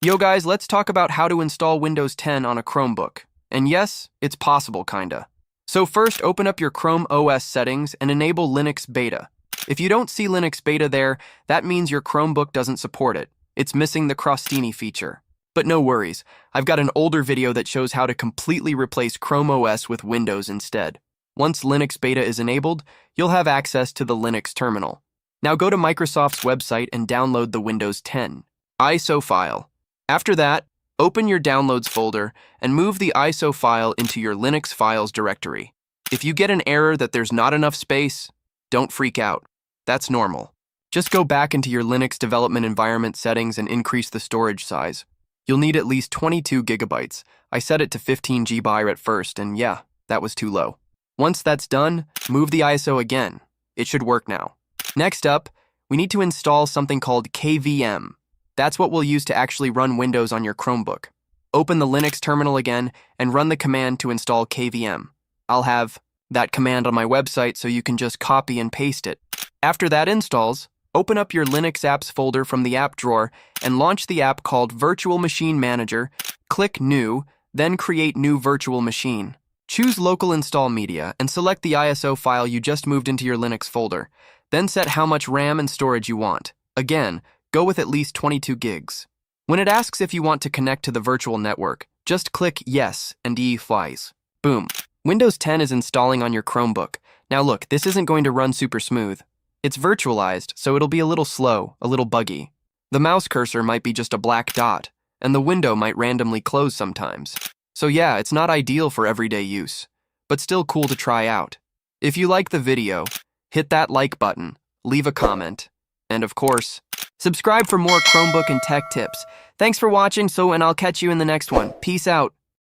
Yo guys, let's talk about how to install Windows 10 on a Chromebook. And yes, it's possible kinda. So first, open up your ChromeOS settings and enable Linux Beta. If you don't see Linux Beta there, that means your Chromebook doesn't support it. It's missing the Crostini feature. But no worries, I've got an older video that shows how to completely replace ChromeOS with Windows instead. Once Linux Beta is enabled, you'll have access to the Linux terminal. Now go to Microsoft's website and download the Windows 10 ISO file. After that, open your Downloads folder and move the ISO file into your Linux files directory. If you get an error that there's not enough space, don't freak out. That's normal. Just go back into your Linux development environment settings and increase the storage size. You'll need at least 22 gigabytes. I set it to 15 GB at first, and yeah, that was too low. Once that's done, move the ISO again. It should work now. Next up, we need to install something called KVM. That's what we'll use to actually run Windows on your Chromebook. Open the Linux terminal again and run the command to install KVM. I'll have that command on my website so you can just copy and paste it. After that installs, open up your Linux apps folder from the app drawer and launch the app called Virtual Machine Manager. Click New, then create New Virtual Machine. Choose Local Install Media and select the ISO file you just moved into your Linux folder. Then set how much RAM and storage you want. Again, go with at least 22 gigs. When it asks if you want to connect to the virtual network, just click Yes and UEFIs. Boom. Windows 10 is installing on your Chromebook. Now look, this isn't going to run super smooth. It's virtualized, so it'll be a little slow, a little buggy. The mouse cursor might be just a black dot, and the window might randomly close sometimes. So yeah, it's not ideal for everyday use, but still cool to try out. If you like the video, hit that like button, leave a comment, and of course, subscribe for more Chromebook and tech tips. Thanks for watching, and I'll catch you in the next one. Peace out.